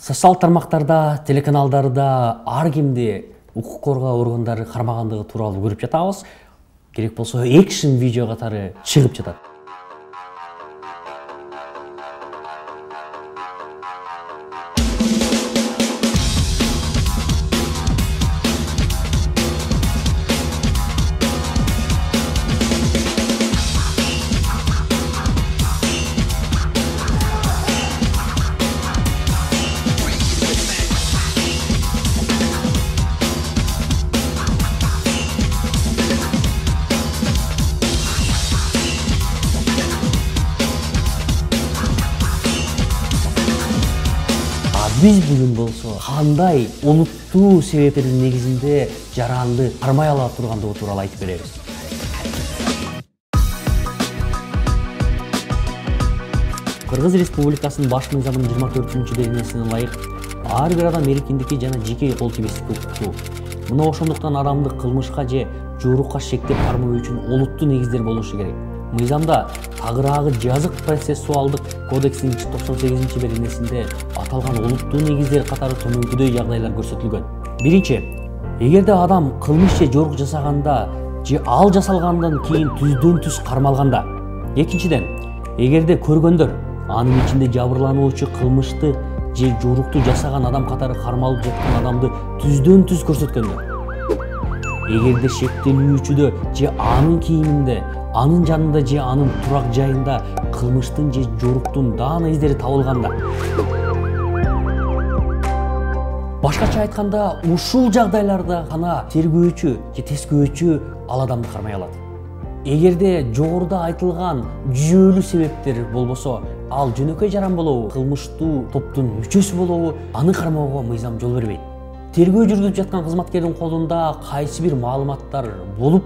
Социал тармактарда, телеканалдарда ар кимди укук коргоо органдары кармагандыгы тууралуу көрүп жатабыз. Керек болсо экшн видео катары чыгып жатат. Биз бүгүн болсо кандай олуттуу себептердин негизинде жаранды кармай ала тургандыгы тууралуу айтып беребиз. Кыргыз Республикасынын баш мыйзамынын 24-беренесине ылайык ар бир адам эркиндикке жана жеке кол тийбестикке укуктуу. Мына ошондуктан адамды кылмышка же жоорукка шектеп кармоо үчүн олуттуу негиздер болушу керек. Мыйзамда тагыраагы жазык процессуалдык кодекстин 98-беренесинде аталган олуттуу негиздер катары төмөнкүдөй жагдайлар көрсөтүлгөн. Биринчи, эгерде адам кылмыш же жорук жасаганда же ал жасалгандан кийин түздөн түз кармалганда. Экинчиден, эгерде көргөндөр, анын ичинде жабырлануучу кылмышты же жорукту жасаган адам катары кармалып жаткан адамды түздөн түз көрсөткөндөр. Эгерде шектелүүчүдө же анын кийиминде, анын жанында же анын турак жайында кылмыштын же жоруктун даана издери табылганда. Башкача айтканда, ушул жагдайларда гана тергөөчү же тескөөчү ал адамды кармай алат. Эгерде жогоруда айтылган жүйөлүү себептер болбосо, ал жөнөкөй жаран болобу, кылмыштуу топтун мүчөсү болобу, аны кармоого мыйзам жол бербейт. Тергөө жүргүзүп жаткан кызматкердин колунда кайсы бир маалыматтар болуп,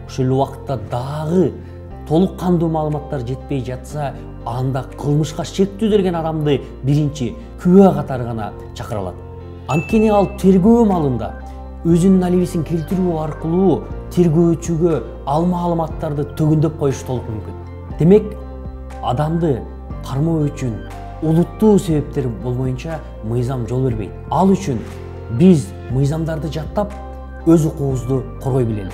ошол убакытта дагы толук кандуу маалыматтар жетпей жатса, анда кылмышка шектүү берген адамды биринчи күбө катары гана чакыра алат. Анткени ал тергөө маалында өзүнүн алибисин келтирүү аркылуу тергөөчүгө ал маалыматтарды төгүндөп коюшу толук мүмкүн. Демек, адамды кармоо үчүн олуттуу себептер болбоюнча мыйзам жол бербейт. Ал үчүн биз мыйзамдарды жаттап, өз укугубузду коргой билели.